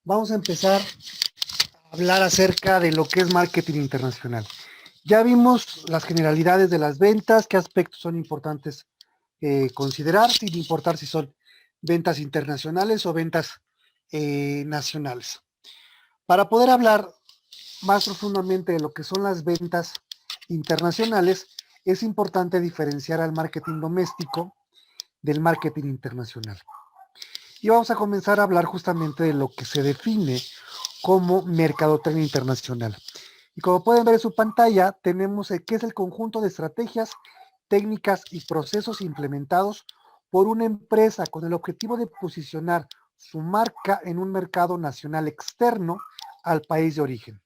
vamos a empezar a hablar acerca de lo que es marketing internacional. Ya vimos las generalidades de las ventas, qué aspectos son importantes considerar, sin importar si son ventas internacionales o ventas nacionales. Para poder hablar más profundamente de lo que son las ventas internacionales, es importante diferenciar al marketing doméstico del marketing internacional. Y vamos a comenzar a hablar justamente de lo que se define como mercadotecnia internacional. Y como pueden ver en su pantalla, tenemos qué es el conjunto de estrategias, técnicas y procesos implementados por una empresa con el objetivo de posicionar su marca en un mercado nacional externo al país de origen.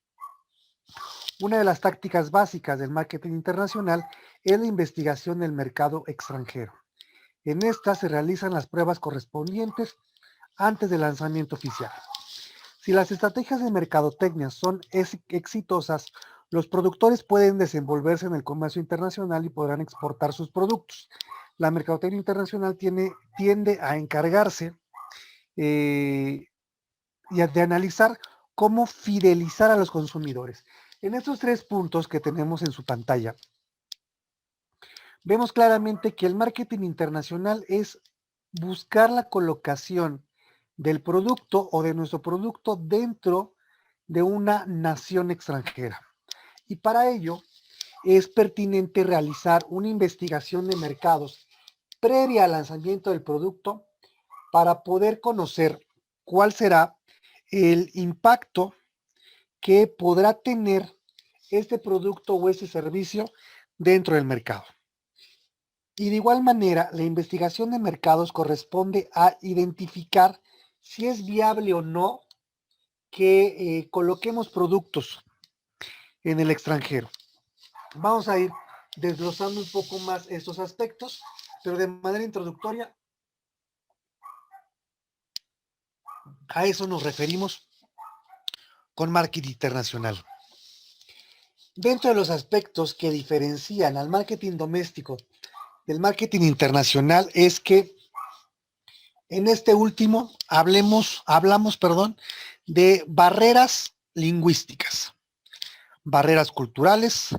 Una de las tácticas básicas del marketing internacional es la investigación del mercado extranjero. En esta se realizan las pruebas correspondientes antes del lanzamiento oficial. Si las estrategias de mercadotecnia son exitosas, los productores pueden desenvolverse en el comercio internacional y podrán exportar sus productos. La mercadotecnia internacional tiende a encargarse y de analizar cómo fidelizar a los consumidores. En estos 3 puntos que tenemos en su pantalla, vemos claramente que el marketing internacional es buscar la colocación del producto o de nuestro producto dentro de una nación extranjera. Y para ello es pertinente realizar una investigación de mercados previa al lanzamiento del producto para poder conocer cuál será el impacto que podrá tener este producto o este servicio dentro del mercado. Y de igual manera, la investigación de mercados corresponde a identificar si es viable o no que coloquemos productos en el extranjero. Vamos a ir desglosando un poco más estos aspectos, pero de manera introductoria, a eso nos referimos con marketing internacional. Dentro de los aspectos que diferencian al marketing doméstico del marketing internacional es que en este último hablamos, de barreras lingüísticas, barreras culturales,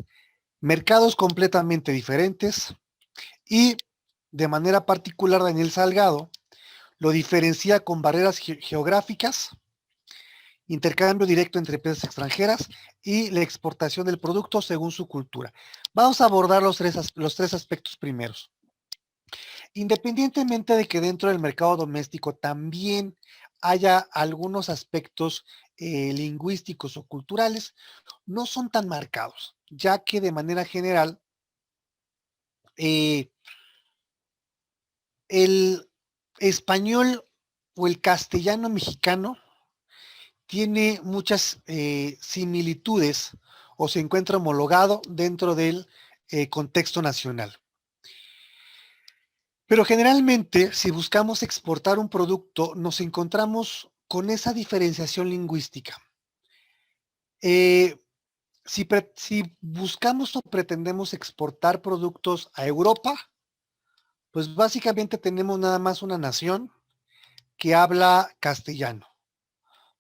mercados completamente diferentes y de manera particular Daniel Salgado lo diferencia con barreras geográficas, intercambio directo entre empresas extranjeras y la exportación del producto según su cultura. Vamos a abordar los tres aspectos primeros. Independientemente de que dentro del mercado doméstico también haya algunos aspectos lingüísticos o culturales, no son tan marcados, ya que de manera general el español o el castellano mexicano tiene muchas similitudes o se encuentra homologado dentro del contexto nacional. Pero generalmente, si buscamos exportar un producto, nos encontramos con esa diferenciación lingüística. Si buscamos o pretendemos exportar productos a Europa, pues básicamente tenemos nada más una nación que habla castellano.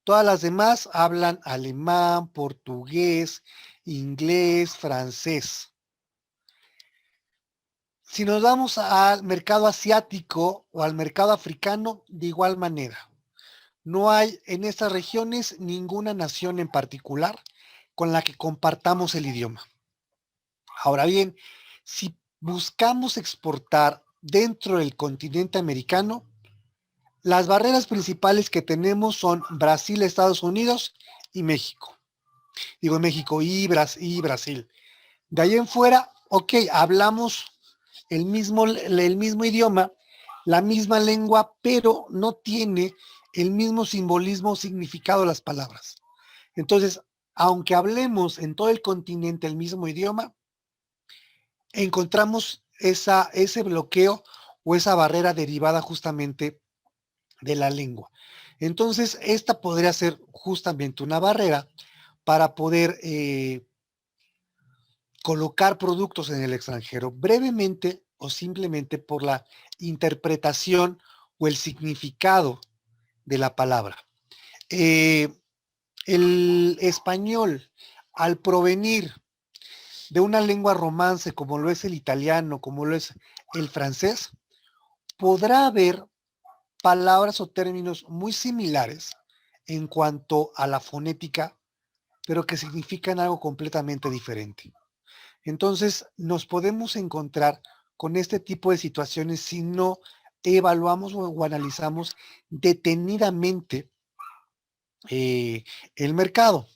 Todas las demás hablan alemán, portugués, inglés, francés. Si nos vamos al mercado asiático o al mercado africano, de igual manera. No hay en estas regiones ninguna nación en particular con la que compartamos el idioma. Ahora bien, si buscamos exportar dentro del continente americano, las barreras principales que tenemos son Brasil, Estados Unidos y México. Digo México y Brasil. De ahí en fuera, ok, hablamos el mismo idioma, la misma lengua, pero no tiene el mismo simbolismo o significado de las palabras. Entonces, aunque hablemos en todo el continente el mismo idioma, encontramos ese bloqueo o esa barrera derivada justamente de la lengua. Entonces, esta podría ser justamente una barrera para poder colocar productos en el extranjero, brevemente o simplemente por la interpretación o el significado de la palabra. El español, al provenir de una lengua romance como lo es el italiano, como lo es el francés, podrá haber palabras o términos muy similares en cuanto a la fonética, pero que significan algo completamente diferente. Entonces, nos podemos encontrar con este tipo de situaciones si no evaluamos o analizamos detenidamente el mercado.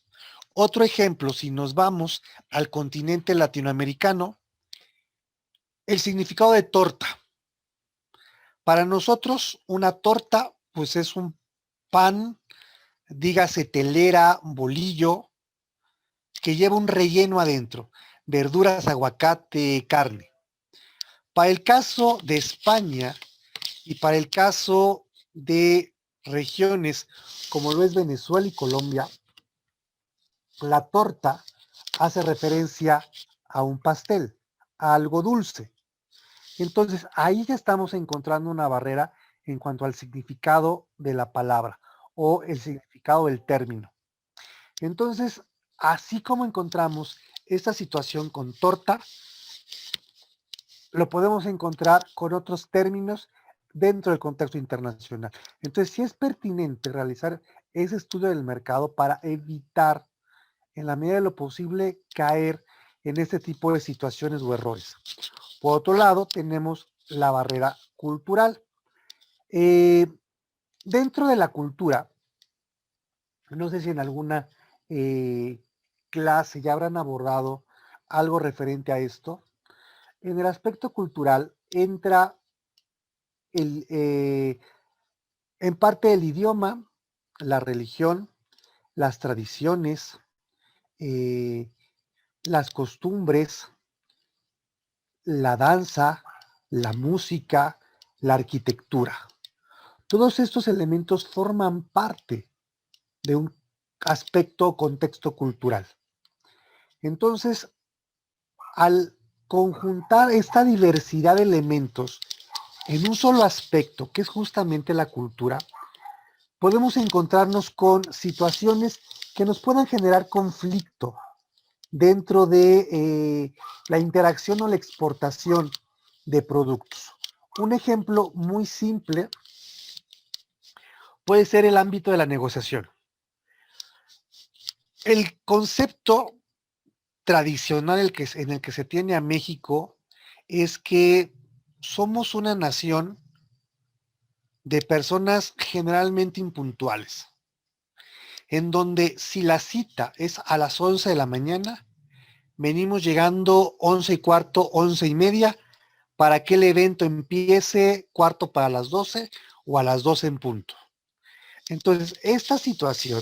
Otro ejemplo, si nos vamos al continente latinoamericano, el significado de torta. Para nosotros, una torta, pues es un pan, dígase telera, bolillo, que lleva un relleno adentro, verduras, aguacate, carne. Para el caso de España y para el caso de regiones como lo es Venezuela y Colombia, la torta hace referencia a un pastel, a algo dulce. Entonces, ahí ya estamos encontrando una barrera en cuanto al significado de la palabra o el significado del término. Entonces, así como encontramos esta situación con torta, lo podemos encontrar con otros términos dentro del contexto internacional. Entonces, sí es pertinente realizar ese estudio del mercado para evitar, en la medida de lo posible, caer en este tipo de situaciones o errores. Por otro lado, tenemos la barrera cultural. Dentro de la cultura, no sé si en alguna clase ya habrán abordado algo referente a esto. En el aspecto cultural entra en parte el idioma, la religión, las tradiciones, eh, las costumbres, la danza, la música, la arquitectura. Todos estos elementos forman parte de un aspecto o contexto cultural. Entonces, al conjuntar esta diversidad de elementos en un solo aspecto, que es justamente la cultura, podemos encontrarnos con situaciones que nos puedan generar conflicto dentro de la interacción o la exportación de productos. Un ejemplo muy simple puede ser el ámbito de la negociación. El concepto tradicional en el que se tiene a México es que somos una nación de personas generalmente impuntuales, en donde si la cita es a las 11 de la mañana, venimos llegando 11:15, 11:30, para que el evento empiece cuarto para las 12 o a las 12 en punto. Entonces, esta situación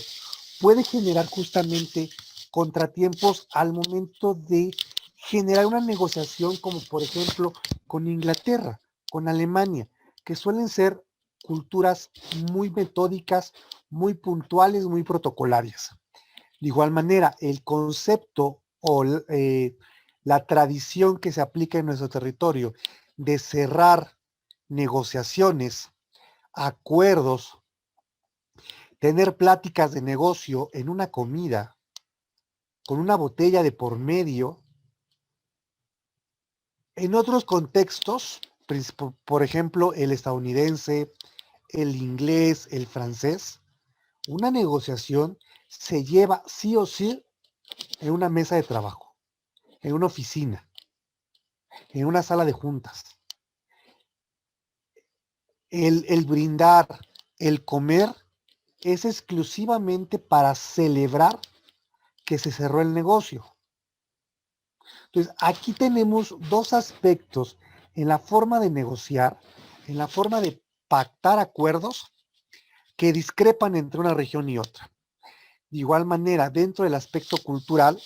puede generar justamente contratiempos al momento de generar una negociación, como por ejemplo con Inglaterra, con Alemania, que suelen ser culturas muy metódicas, muy puntuales, muy protocolarias. De igual manera, el concepto o la tradición que se aplica en nuestro territorio de cerrar negociaciones, acuerdos, tener pláticas de negocio en una comida, con una botella de por medio, en otros contextos, por ejemplo, el estadounidense, el inglés, el francés, una negociación se lleva sí o sí en una mesa de trabajo, en una oficina, en una sala de juntas. El brindar, el comer, es exclusivamente para celebrar que se cerró el negocio. Entonces, aquí tenemos dos aspectos en la forma de negociar, en la forma de pactar acuerdos que discrepan entre una región y otra. De igual manera, dentro del aspecto cultural,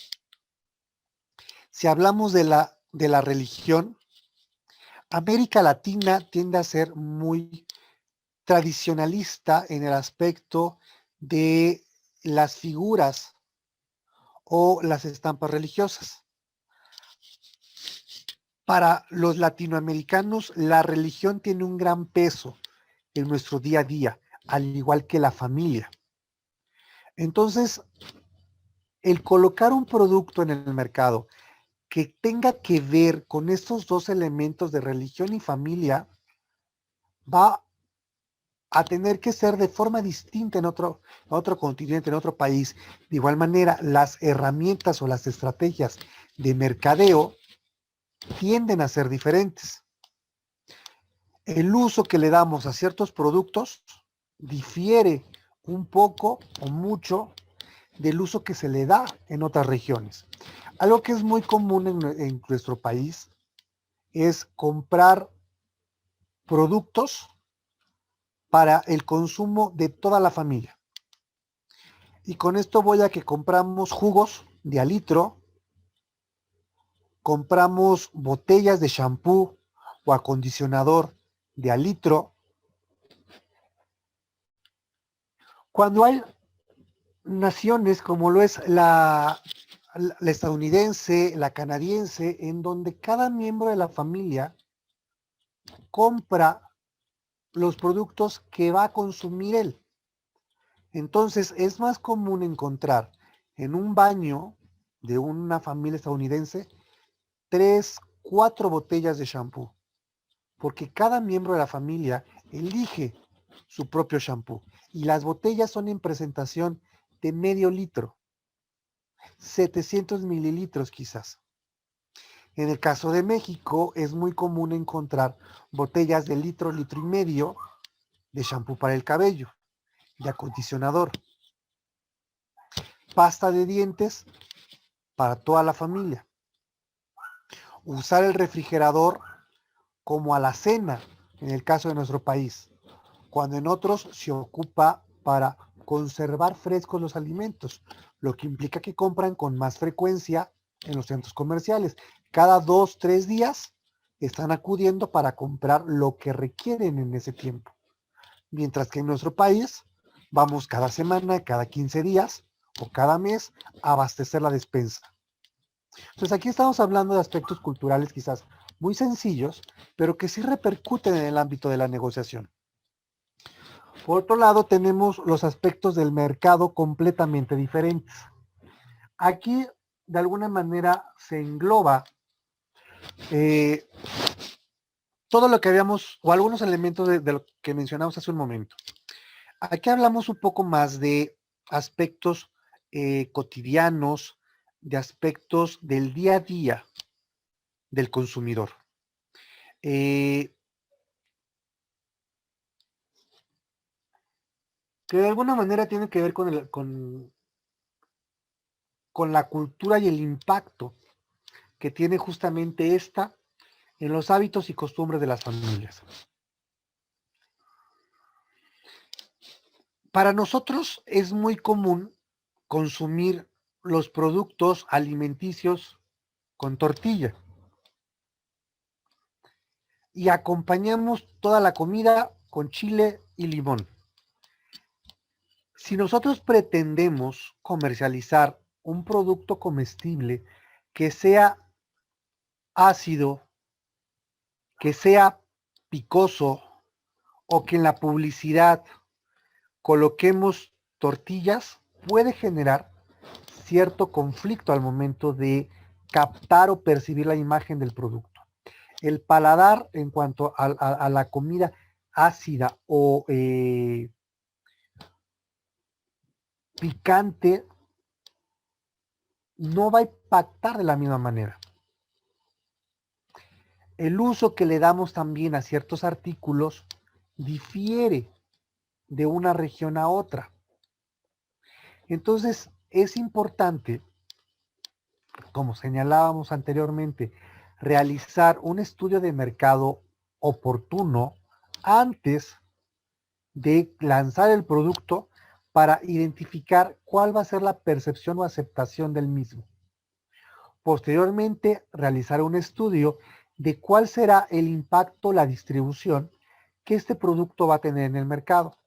si hablamos de la religión, América Latina tiende a ser muy tradicionalista en el aspecto de las figuras o las estampas religiosas. Para los latinoamericanos, la religión tiene un gran peso en nuestro día a día, al igual que la familia. Entonces, el colocar un producto en el mercado que tenga que ver con estos dos elementos de religión y familia va a tener que ser de forma distinta en otro continente, en otro país. De igual manera, las herramientas o las estrategias de mercadeo tienden a ser diferentes. El uso que le damos a ciertos productos difiere un poco o mucho del uso que se le da en otras regiones. Algo que es muy común en nuestro país es comprar productos para el consumo de toda la familia. Y con esto voy a que compramos jugos de a litro, compramos botellas de shampoo o acondicionador de a litro. Cuando hay naciones como lo es la estadounidense, la canadiense, en donde cada miembro de la familia compra los productos que va a consumir él. Entonces es más común encontrar en un baño de una familia estadounidense 3, 4 botellas de shampoo, porque cada miembro de la familia elige su propio shampoo y las botellas son en presentación de medio litro, 700 mililitros quizás. En el caso de México es muy común encontrar botellas de litro, litro y medio de shampoo para el cabello, de acondicionador, pasta de dientes para toda la familia, usar el refrigerador como alacena en el caso de nuestro país, cuando en otros se ocupa para conservar frescos los alimentos, lo que implica que compran con más frecuencia en los centros comerciales. Cada 2, 3 días están acudiendo para comprar lo que requieren en ese tiempo. Mientras que en nuestro país vamos cada semana, cada 15 días o cada mes a abastecer la despensa. Entonces aquí estamos hablando de aspectos culturales quizás muy sencillos, pero que sí repercuten en el ámbito de la negociación. Por otro lado, tenemos los aspectos del mercado completamente diferentes. Aquí, de alguna manera, se engloba eh, todo lo que habíamos, o algunos elementos de lo que mencionamos hace un momento. Aquí hablamos un poco más de aspectos cotidianos, de aspectos del día a día del consumidor. Eh, que de alguna manera tiene que ver con la cultura y el impacto que tiene justamente esta en los hábitos y costumbres de las familias. Para nosotros es muy común consumir los productos alimenticios con tortilla y acompañamos toda la comida con chile y limón. Si nosotros pretendemos comercializar un producto comestible que sea ácido, que sea picoso o que en la publicidad coloquemos tortillas, puede generar cierto conflicto al momento de captar o percibir la imagen del producto. El paladar en cuanto a la comida ácida o picante no va a impactar de la misma manera. El uso que le damos también a ciertos artículos difiere de una región a otra. Entonces, es importante, como señalábamos anteriormente, realizar un estudio de mercado oportuno antes de lanzar el producto para identificar cuál va a ser la percepción o aceptación del mismo. Posteriormente, realizar un estudio de cuál será el impacto, la distribución que este producto va a tener en el mercado,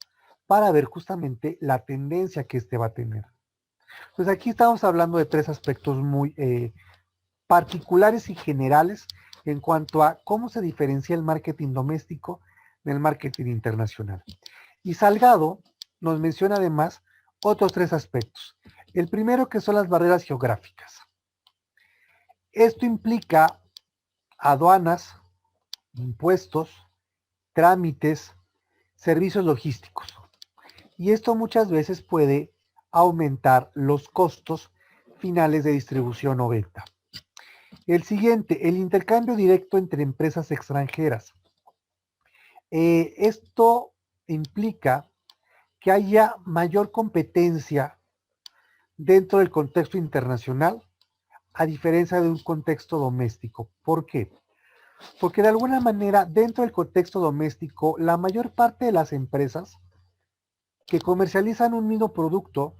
para ver justamente la tendencia que este va a tener. Pues aquí estamos hablando de 3 aspectos muy particulares y generales en cuanto a cómo se diferencia el marketing doméstico del marketing internacional. Y Salgado nos menciona además otros tres aspectos. El primero, que son las barreras geográficas. Esto implica aduanas, impuestos, trámites, servicios logísticos. Y esto muchas veces puede aumentar los costos finales de distribución o venta. El siguiente, el intercambio directo entre empresas extranjeras. Esto implica que haya mayor competencia dentro del contexto internacional, a diferencia de un contexto doméstico. ¿Por qué? Porque de alguna manera, dentro del contexto doméstico, la mayor parte de las empresas que comercializan un mismo producto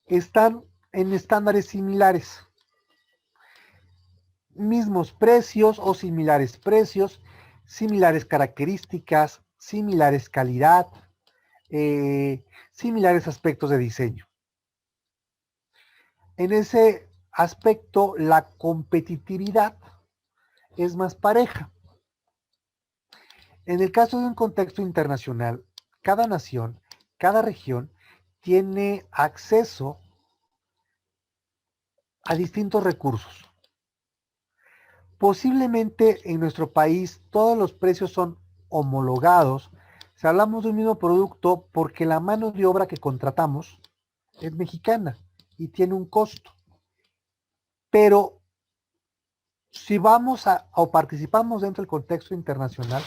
están en estándares similares, mismos precios o similares precios, similares características, similares calidad, similares aspectos de diseño. En ese aspecto, la competitividad es más pareja. En el caso de un contexto internacional, cada nación, cada región tiene acceso a distintos recursos. Posiblemente en nuestro país todos los precios son homologados. Si hablamos de un mismo producto, porque la mano de obra que contratamos es mexicana y tiene un costo. Pero si vamos o participamos dentro del contexto internacional,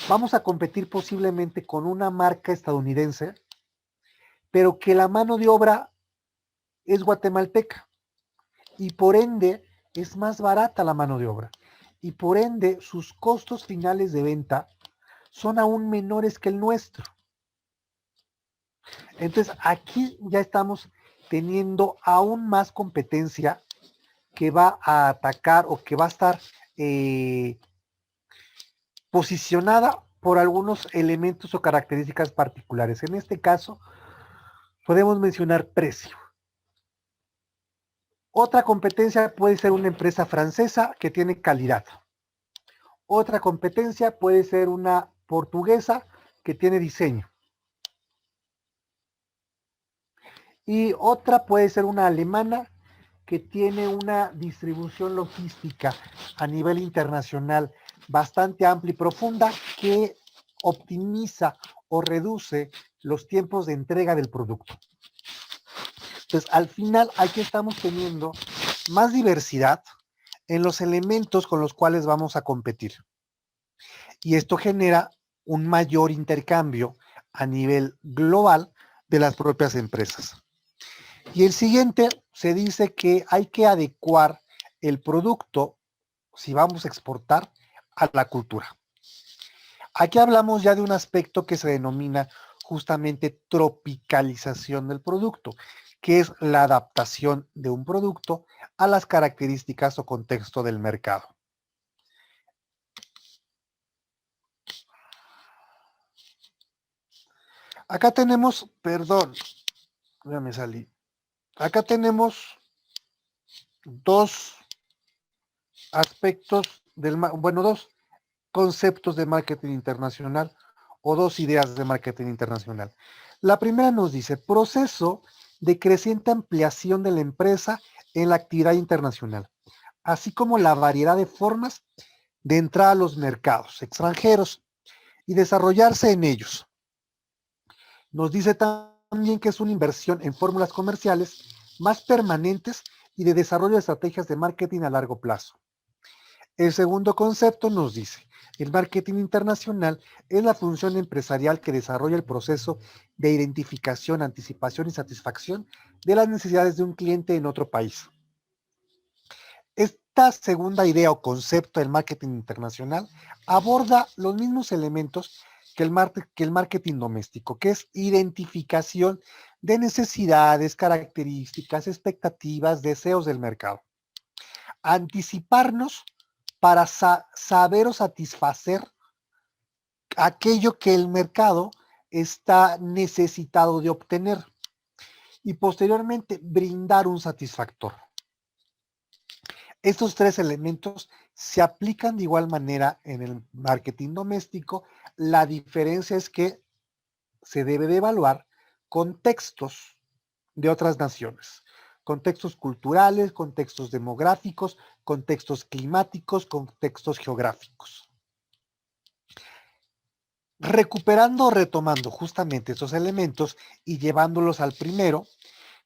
vamos a competir posiblemente con una marca estadounidense, pero que la mano de obra es guatemalteca y por ende es más barata la mano de obra y por ende sus costos finales de venta son aún menores que el nuestro. Entonces aquí ya estamos teniendo aún más competencia que va a atacar o que va a estar posicionada por algunos elementos o características particulares. En este caso, podemos mencionar precio. Otra competencia puede ser una empresa francesa que tiene calidad. Otra competencia puede ser una portuguesa que tiene diseño. Y otra puede ser una alemana que tiene una distribución logística a nivel internacional bastante amplia y profunda que optimiza o reduce los tiempos de entrega del producto. Entonces, al final, aquí estamos teniendo más diversidad en los elementos con los cuales vamos a competir. Y esto genera un mayor intercambio a nivel global de las propias empresas. Y el siguiente, se dice que hay que adecuar el producto, si vamos a exportar, a la cultura. Aquí hablamos ya de un aspecto que se denomina justamente tropicalización del producto, que es la adaptación de un producto a las características o contexto del mercado. Acá tenemos, perdón, ya me salí. Acá tenemos dos aspectos dos conceptos de marketing internacional o dos ideas de marketing internacional. La primera nos dice proceso de creciente ampliación de la empresa en la actividad internacional, así como la variedad de formas de entrar a los mercados extranjeros y desarrollarse en ellos. Nos dice también que es una inversión en fórmulas comerciales más permanentes y de desarrollo de estrategias de marketing a largo plazo. El segundo concepto nos dice, el marketing internacional es la función empresarial que desarrolla el proceso de identificación, anticipación y satisfacción de las necesidades de un cliente en otro país. Esta segunda idea o concepto del marketing internacional aborda los mismos elementos que el marketing doméstico, que es identificación de necesidades, características, expectativas, deseos del mercado. Anticiparnos para saber o satisfacer aquello que el mercado está necesitado de obtener y posteriormente brindar un satisfactor. Estos tres elementos se aplican de igual manera en el marketing doméstico. La diferencia es que se debe de evaluar contextos de otras naciones, contextos culturales, contextos demográficos, contextos climáticos, contextos geográficos. Recuperando o retomando justamente estos elementos y llevándolos al primero,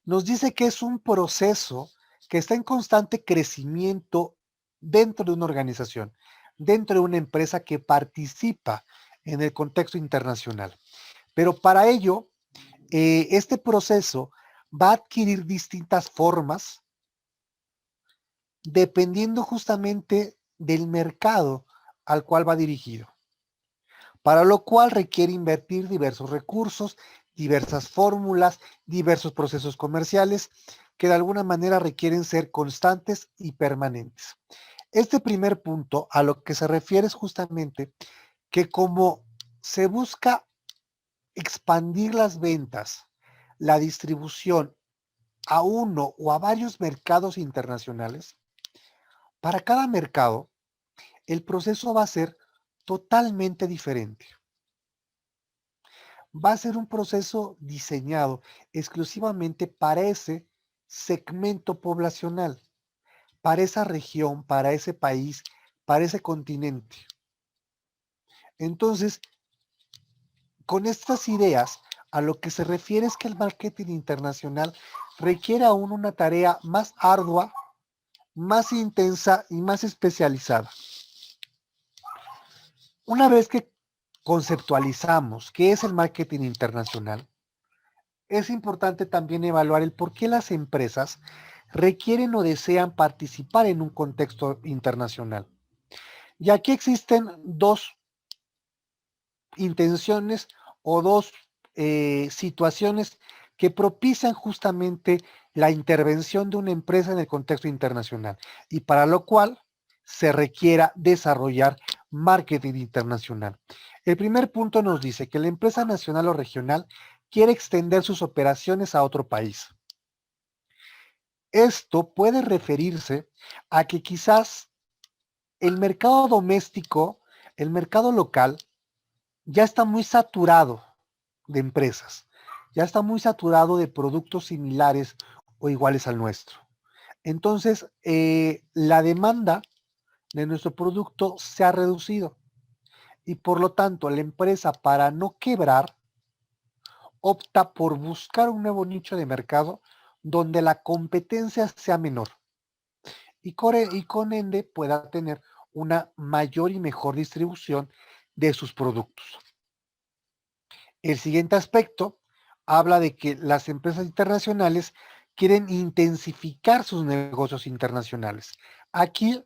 nos dice que es un proceso que está en constante crecimiento dentro de una organización, dentro de una empresa que participa en el contexto internacional. Pero para ello, este proceso va a adquirir distintas formas dependiendo justamente del mercado al cual va dirigido, para lo cual requiere invertir diversos recursos, diversas fórmulas, diversos procesos comerciales que de alguna manera requieren ser constantes y permanentes. Este primer punto a lo que se refiere es justamente que como se busca expandir las ventas, la distribución a uno o a varios mercados internacionales, para cada mercado el proceso va a ser totalmente diferente. Va a ser un proceso diseñado exclusivamente para ese segmento poblacional, para esa región, para ese país, para ese continente. Entonces, con estas ideas, a lo que se refiere es que el marketing internacional requiere aún una tarea más ardua, más intensa y más especializada. Una vez que conceptualizamos qué es el marketing internacional, es importante también evaluar el por qué las empresas requieren o desean participar en un contexto internacional. Y aquí existen dos intenciones o dos situaciones que propician justamente la intervención de una empresa en el contexto internacional y para lo cual se requiera desarrollar marketing internacional. El primer punto nos dice que la empresa nacional o regional quiere extender sus operaciones a otro país. Esto puede referirse a que quizás el mercado doméstico, el mercado local, ya está muy saturado de empresas, ya está muy saturado de productos similares o iguales al nuestro. Entonces, la demanda de nuestro producto se ha reducido y por lo tanto la empresa, para no quebrar, opta por buscar un nuevo nicho de mercado donde la competencia sea menor y con ende pueda tener una mayor y mejor distribución de sus productos. El siguiente aspecto habla de que las empresas internacionales quieren intensificar sus negocios internacionales. Aquí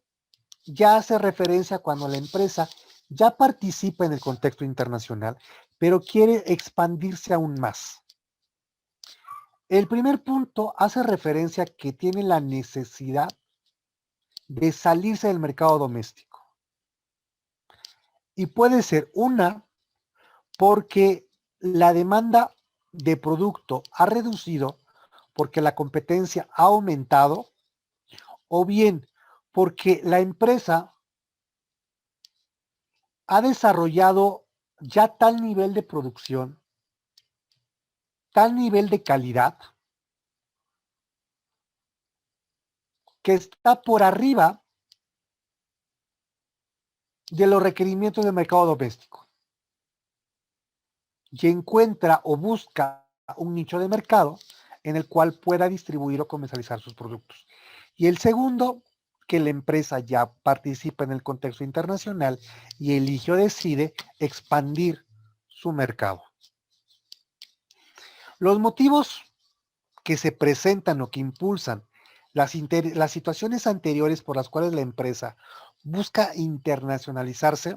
ya hace referencia cuando la empresa ya participa en el contexto internacional, pero quiere expandirse aún más. El primer punto hace referencia a que tiene la necesidad de salirse del mercado doméstico. Y puede ser una porque la demanda de producto ha reducido, porque la competencia ha aumentado, o bien porque la empresa ha desarrollado ya tal nivel de producción, tal nivel de calidad, que está por arriba de los requerimientos del mercado doméstico y encuentra o busca un nicho de mercado en el cual pueda distribuir o comercializar sus productos. Y el segundo, que la empresa ya participa en el contexto internacional y elige o decide expandir su mercado. Los motivos que se presentan o que impulsan las situaciones anteriores por las cuales la empresa busca internacionalizarse,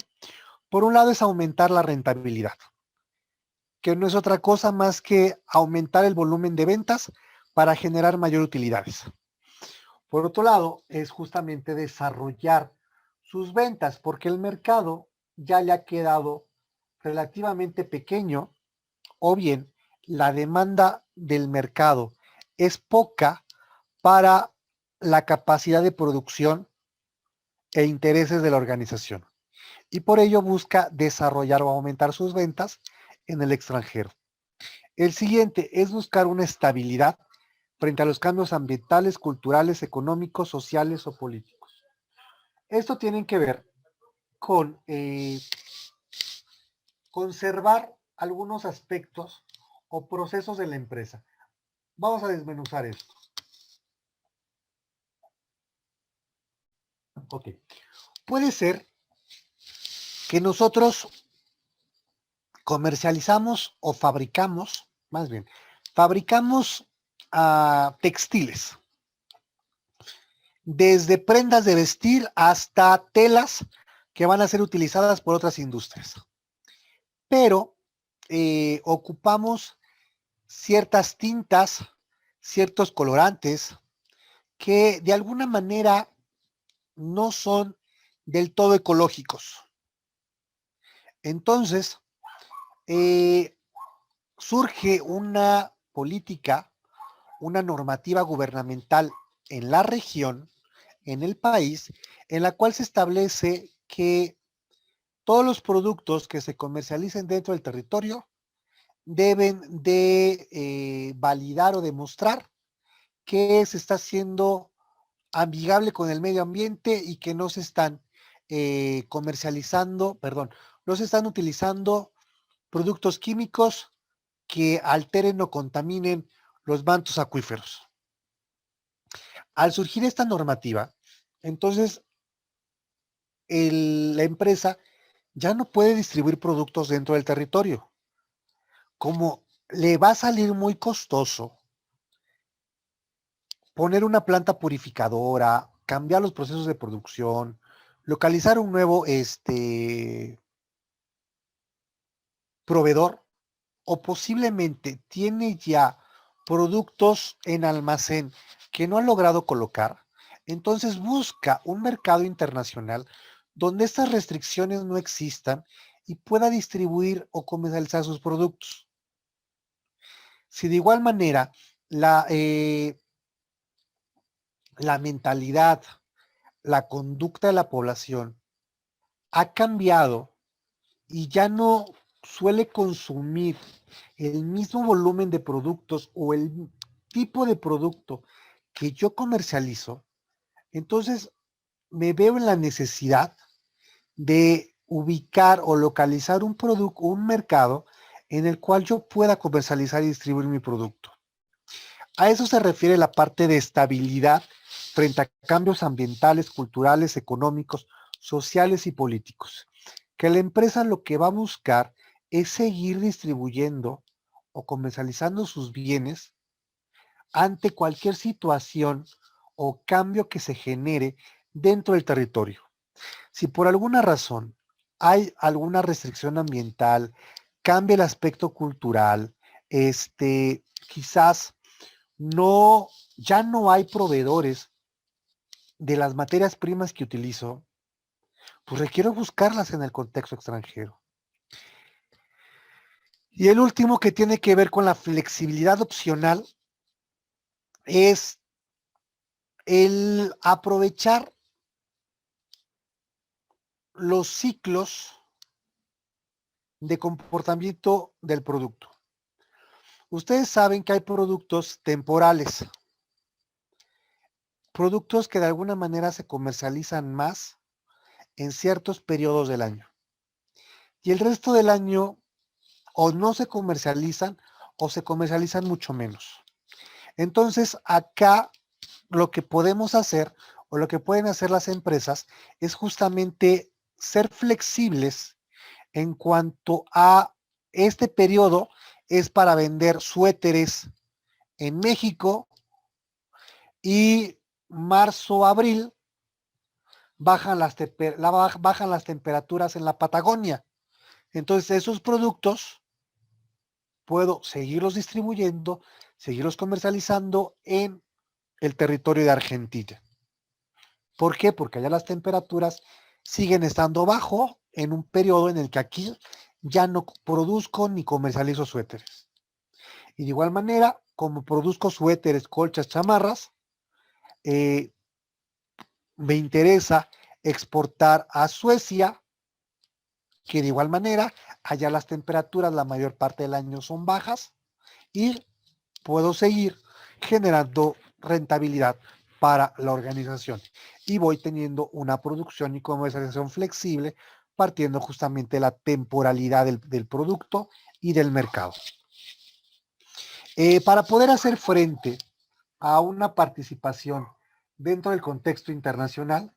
por un lado es aumentar la rentabilidad, que no es otra cosa más que aumentar el volumen de ventas para generar mayor utilidades. Por otro lado, es justamente desarrollar sus ventas, porque el mercado ya le ha quedado relativamente pequeño, o bien la demanda del mercado es poca para la capacidad de producción e intereses de la organización. Y por ello busca desarrollar o aumentar sus ventas en el extranjero. El siguiente es buscar una estabilidad frente a los cambios ambientales, culturales, económicos, sociales o políticos. Esto tiene que ver con conservar algunos aspectos o procesos de la empresa. Vamos a desmenuzar esto. Ok. Puede ser que nosotros comercializamos o fabricamos, más bien, fabricamos textiles, desde prendas de vestir hasta telas que van a ser utilizadas por otras industrias. Pero ocupamos ciertas tintas, ciertos colorantes que de alguna manera no son del todo ecológicos. Entonces, surge una política, una normativa gubernamental en la región, en el país, en la cual se establece que todos los productos que se comercialicen dentro del territorio deben de validar o demostrar que se está haciendo amigable con el medio ambiente y que no se están comercializando, perdón, no se están utilizando productos químicos que alteren o contaminen los mantos acuíferos. Al surgir esta normativa, entonces la empresa ya no puede distribuir productos dentro del territorio. Como le va a salir muy costoso poner una planta purificadora, cambiar los procesos de producción, localizar un nuevo proveedor, o posiblemente tiene ya productos en almacén que no ha logrado colocar, entonces busca un mercado internacional donde estas restricciones no existan y pueda distribuir o comercializar sus productos. Si de igual manera la mentalidad, la conducta de la población ha cambiado y ya no suele consumir el mismo volumen de productos o el tipo de producto que yo comercializo, entonces me veo en la necesidad de ubicar o localizar un producto, un mercado en el cual yo pueda comercializar y distribuir mi producto. A eso se refiere la parte de estabilidad frente a cambios ambientales, culturales, económicos, sociales y políticos. Que la empresa lo que va a buscar es seguir distribuyendo o comercializando sus bienes ante cualquier situación o cambio que se genere dentro del territorio. Si por alguna razón hay alguna restricción ambiental, cambia el aspecto cultural, quizás no, ya no hay proveedores de las materias primas que utilizo, pues requiero buscarlas en el contexto extranjero. Y el último, que tiene que ver con la flexibilidad opcional, es el aprovechar los ciclos de comportamiento del producto. Ustedes saben que hay productos temporales, productos que de alguna manera se comercializan más en ciertos periodos del año. Y el resto del año o no se comercializan o se comercializan mucho menos. Entonces, acá lo que podemos hacer o lo que pueden hacer las empresas es justamente ser flexibles en cuanto a este periodo es para vender suéteres en México y marzo, abril bajan las temperaturas en la Patagonia. Entonces esos productos puedo seguirlos distribuyendo, seguirlos comercializando en el territorio de Argentina. ¿Por qué? Porque allá las temperaturas siguen estando bajo en un periodo en el que aquí ya no produzco ni comercializo suéteres. Y de igual manera, como produzco suéteres, colchas, chamarras, me interesa exportar a Suecia, que de igual manera, allá las temperaturas la mayor parte del año son bajas, y puedo seguir generando rentabilidad para la organización y voy teniendo una producción y comercialización flexible partiendo justamente de la temporalidad del producto y del mercado. Para poder hacer frente a una participación dentro del contexto internacional,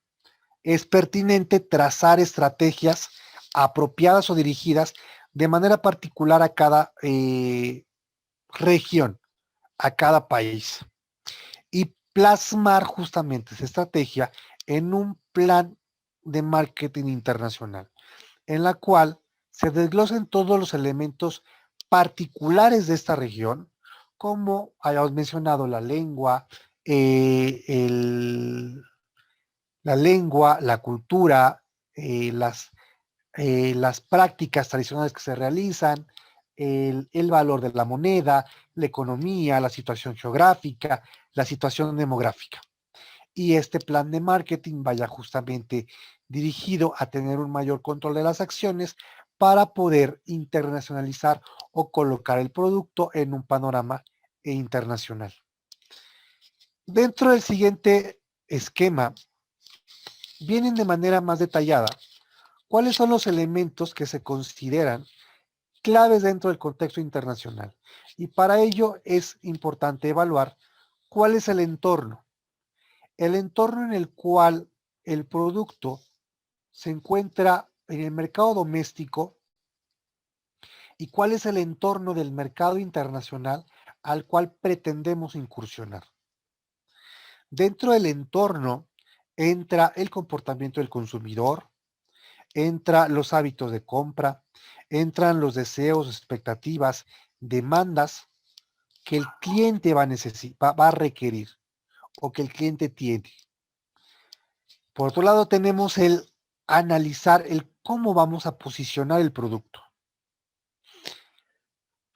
es pertinente trazar estrategias apropiadas o dirigidas de manera particular a cada región, a cada país, y plasmar justamente esa estrategia en un plan de marketing internacional, en la cual se desglosen todos los elementos particulares de esta región, como hayamos mencionado la lengua, la cultura, las prácticas tradicionales que se realizan, el valor de la moneda, la economía, la situación geográfica, la situación demográfica. Y este plan de marketing vaya justamente dirigido a tener un mayor control de las acciones para poder internacionalizar o colocar el producto en un panorama internacional. Dentro del siguiente esquema, vienen de manera más detallada cuáles son los elementos que se consideran claves dentro del contexto internacional. Y para ello es importante evaluar cuál es el entorno en el cual el producto se encuentra en el mercado doméstico y cuál es el entorno del mercado internacional al cual pretendemos incursionar. Dentro del entorno entra el comportamiento del consumidor, entra los hábitos de compra, entran los deseos, expectativas, demandas que el cliente va a requerir o que el cliente tiene. Por otro lado, tenemos el analizar el cómo vamos a posicionar el producto.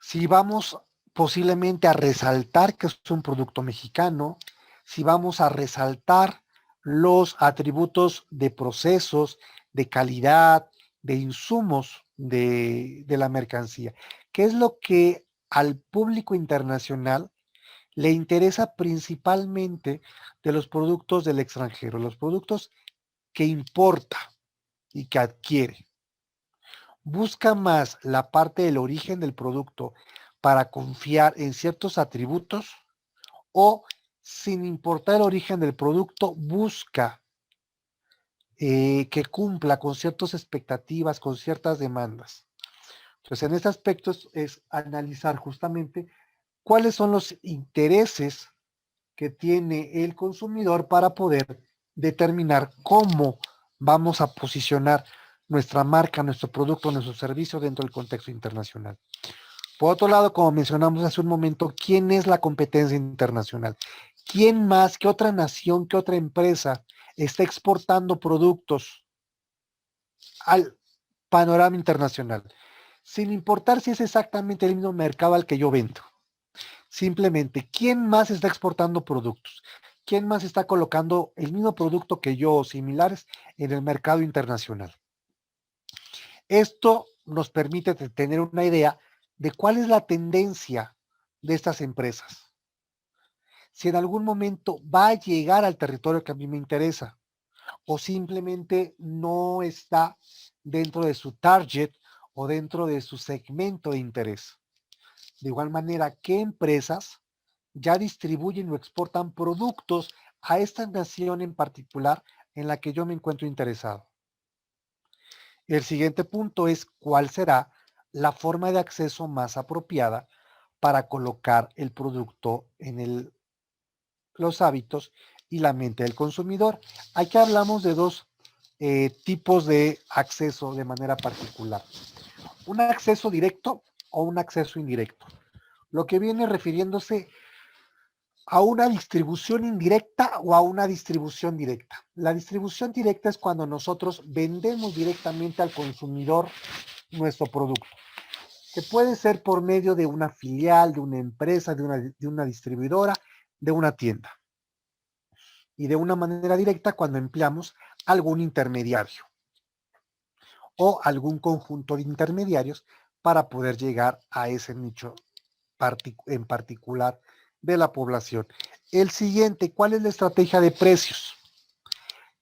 Si vamos posiblemente a resaltar que es un producto mexicano, si vamos a resaltar los atributos de procesos, de calidad, de insumos de la mercancía, que es lo que al público internacional le interesa principalmente de los productos del extranjero, los productos que importa y que adquiere. Busca más la parte del origen del producto para confiar en ciertos atributos o, sin importar el origen del producto, busca que cumpla con ciertas expectativas, con ciertas demandas. Entonces, en este aspecto es analizar justamente cuáles son los intereses que tiene el consumidor para poder determinar cómo vamos a posicionar nuestra marca, nuestro producto, nuestro servicio dentro del contexto internacional. Por otro lado, como mencionamos hace un momento, ¿quién es la competencia internacional? ¿Quién más, qué otra nación, qué otra empresa está exportando productos al panorama internacional? Sin importar si es exactamente el mismo mercado al que yo vendo. Simplemente, ¿quién más está exportando productos? ¿Quién más está colocando el mismo producto que yo o similares en el mercado internacional? Esto nos permite tener una idea de cuál es la tendencia de estas empresas. Si en algún momento va a llegar al territorio que a mí me interesa o simplemente no está dentro de su target o dentro de su segmento de interés. De igual manera, ¿qué empresas ya distribuyen o exportan productos a esta nación en particular en la que yo me encuentro interesado? El siguiente punto es cuál será la forma de acceso más apropiada para colocar el producto en los hábitos y la mente del consumidor. Aquí hablamos de dos tipos de acceso de manera particular. Un acceso directo o un acceso indirecto. Lo que viene refiriéndose a una distribución indirecta o a una distribución directa. La distribución directa es cuando nosotros vendemos directamente al consumidor nuestro producto, que puede ser por medio de una filial, de una empresa, de una distribuidora, de una tienda. Y de una manera directa cuando empleamos algún intermediario o algún conjunto de intermediarios para poder llegar a ese nicho en particular de la población. El siguiente, ¿cuál es la estrategia de precios?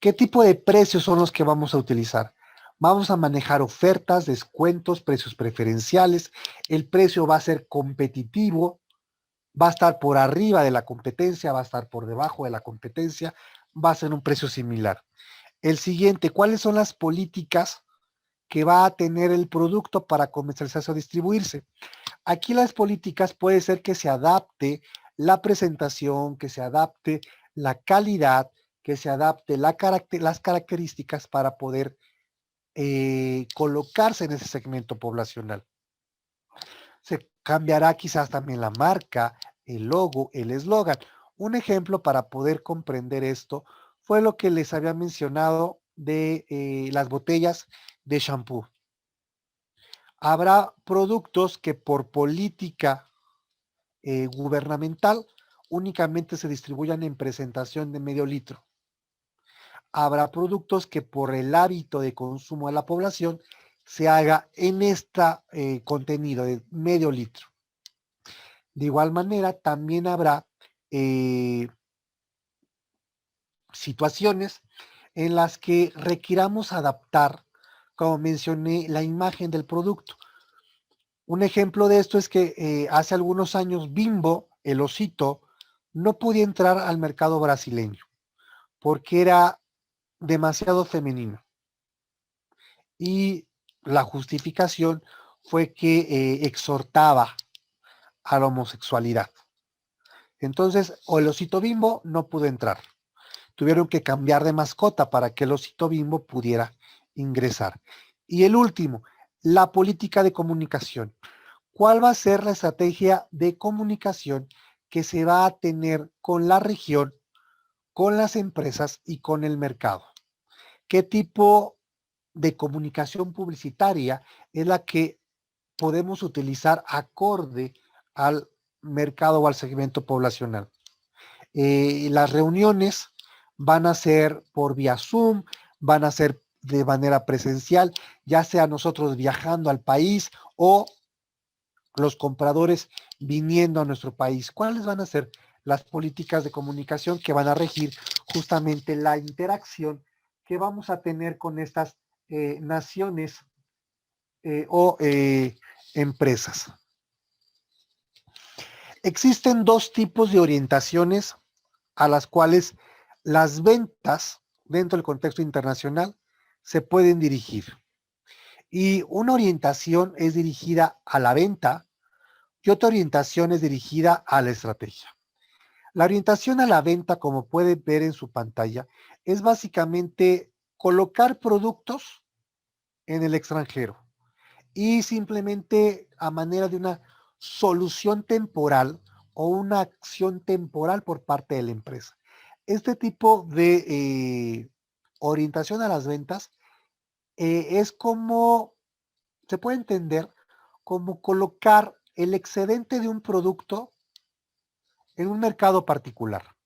¿Qué tipo de precios son los que vamos a utilizar? Vamos a manejar ofertas, descuentos, precios preferenciales. El precio va a ser competitivo, va a estar por arriba de la competencia, va a estar por debajo de la competencia, va a ser un precio similar. El siguiente, ¿cuáles son las políticas que va a tener el producto para comercializarse o distribuirse? Aquí las políticas puede ser que se adapte la presentación, que se adapte la calidad, que se adapte las características para poder colocarse en ese segmento poblacional. Se cambiará quizás también la marca, el logo, el eslogan. Un ejemplo para poder comprender esto fue lo que les había mencionado de las botellas de shampoo. Habrá productos que por política gubernamental únicamente se distribuyan en presentación de medio litro. Habrá productos que por el hábito de consumo de la población se haga en este contenido de medio litro. De igual manera, también habrá situaciones en las que requiramos adaptar, como mencioné, la imagen del producto. Un ejemplo de esto es que hace algunos años Bimbo, el osito, no podía entrar al mercado brasileño porque era demasiado femenino. Y la justificación fue que exhortaba a la homosexualidad. Entonces, o el osito Bimbo no pudo entrar. Tuvieron que cambiar de mascota para que el osito Bimbo pudiera ingresar. Y el último, la política de comunicación. ¿Cuál va a ser la estrategia de comunicación que se va a tener con la región, con las empresas y con el mercado? ¿Qué tipo de comunicación publicitaria es la que podemos utilizar acorde al mercado o al segmento poblacional? Las reuniones van a ser por vía Zoom, van a ser de manera presencial, ya sea nosotros viajando al país o los compradores viniendo a nuestro país. ¿Cuáles van a ser las políticas de comunicación que van a regir justamente la interacción que vamos a tener con estas naciones o empresas? Existen dos tipos de orientaciones a las cuales las ventas dentro del contexto internacional se pueden dirigir. Y una orientación es dirigida a la venta y otra orientación es dirigida a la estrategia. La orientación a la venta, como pueden ver en su pantalla, es básicamente colocar productos en el extranjero y simplemente a manera de una solución temporal o una acción temporal por parte de la empresa. Este tipo de orientación a las ventas es como, se puede entender como colocar el excedente de un producto en un mercado particular.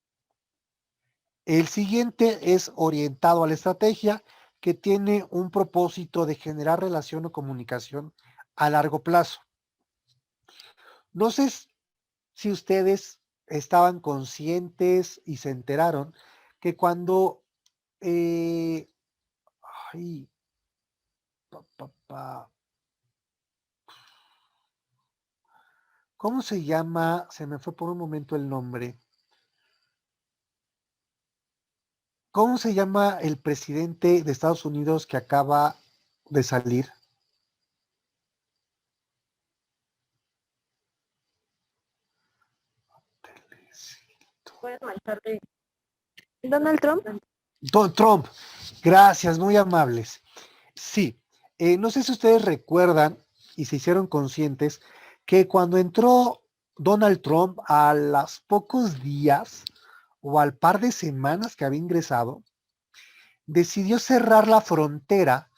El siguiente es orientado a la estrategia, que tiene un propósito de generar relación o comunicación a largo plazo. No sé si ustedes estaban conscientes y se enteraron que cuando ay, pa, pa, pa, ¿cómo se llama? Se me fue por un momento el nombre. ¿Cómo se llama el presidente de Estados Unidos que acaba de salir? Puedes marcarte. Donald Trump. Donald Trump. Gracias, muy amables. Sí, no sé si ustedes recuerdan y se hicieron conscientes que cuando entró Donald Trump a los pocos días o al par de semanas que había ingresado, decidió cerrar la frontera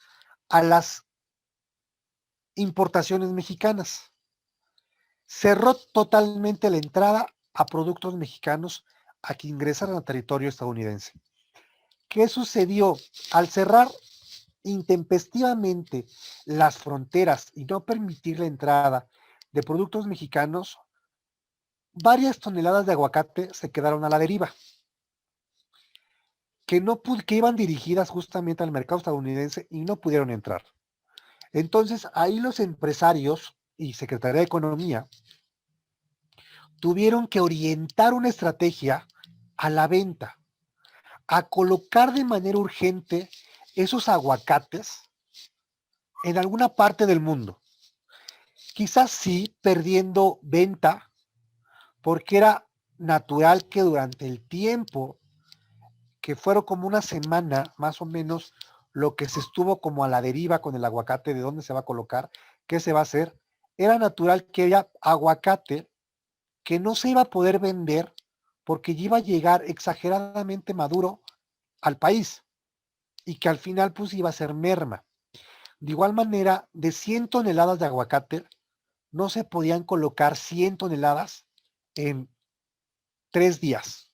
a las importaciones mexicanas. Cerró totalmente la entrada a productos mexicanos a que ingresaran a territorio estadounidense. ¿Qué sucedió? Al cerrar intempestivamente las fronteras y no permitir la entrada de productos mexicanos, varias toneladas de aguacate se quedaron a la deriva, que iban dirigidas justamente al mercado estadounidense y no pudieron entrar. Entonces, ahí los empresarios y Secretaría de Economía tuvieron que orientar una estrategia a la venta, a colocar de manera urgente esos aguacates en alguna parte del mundo. Quizás sí perdiendo venta, porque era natural que durante el tiempo, que fueron como una semana más o menos, lo que se estuvo como a la deriva con el aguacate, de dónde se va a colocar, qué se va a hacer, era natural que haya aguacate que no se iba a poder vender porque iba a llegar exageradamente maduro al país y que al final pues iba a ser merma. De igual manera, de 100 toneladas de aguacate, no se podían colocar 100 toneladas en 3 días,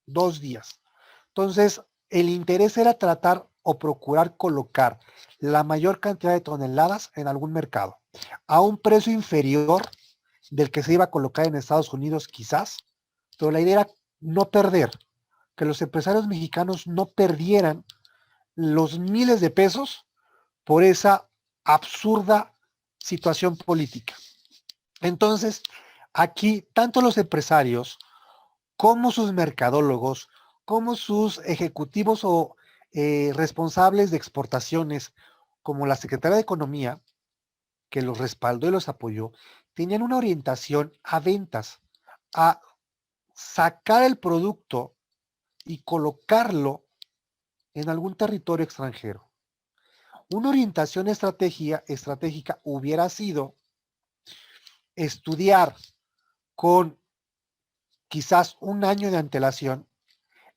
2 días. Entonces, el interés era tratar o procurar colocar la mayor cantidad de toneladas en algún mercado a un precio inferior del que se iba a colocar en Estados Unidos quizás, pero la idea era no perder, que los empresarios mexicanos no perdieran los miles de pesos por esa absurda situación política. Entonces, aquí tanto los empresarios como sus mercadólogos, como sus ejecutivos o responsables de exportaciones, como la Secretaría de Economía, que los respaldó y los apoyó, tenían una orientación a ventas, a sacar el producto y colocarlo en algún territorio extranjero. Una orientación estratégica hubiera sido estudiar con quizás un año de antelación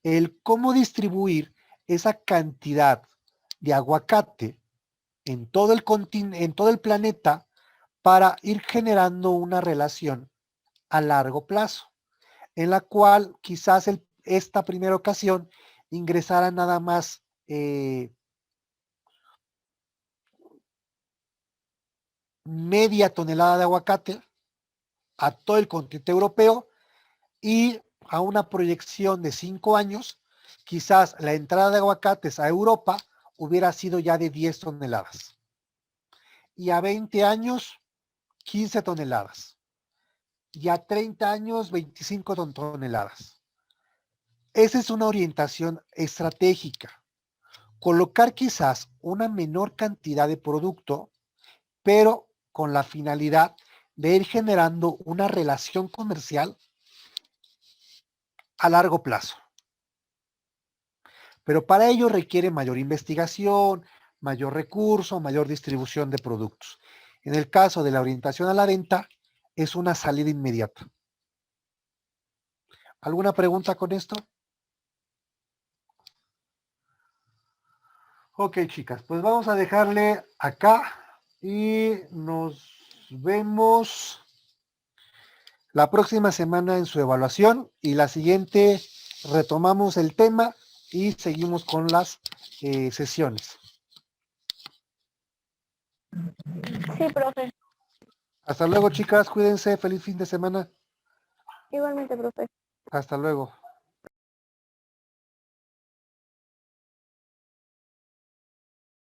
el cómo distribuir esa cantidad de aguacate en todo el planeta para ir generando una relación a largo plazo, en la cual quizás esta primera ocasión ingresara nada más media tonelada de aguacate a todo el continente europeo y a una proyección de 5 años, quizás la entrada de aguacates a Europa hubiera sido ya de 10 toneladas. Y a 20 años, 15 toneladas. Y a 30 años, 25 toneladas. Esa es una orientación estratégica. Colocar quizás una menor cantidad de producto, pero con la finalidad de ir generando una relación comercial a largo plazo. Pero para ello requiere mayor investigación, mayor recurso, mayor distribución de productos. En el caso de la orientación a la venta, es una salida inmediata. ¿Alguna pregunta con esto? Ok, chicas, pues vamos a dejarle acá y nos vemos la próxima semana en su evaluación y la siguiente retomamos el tema y seguimos con las sesiones. Sí, profe. Hasta luego, chicas, cuídense, feliz fin de semana. Igualmente, profe. Hasta luego.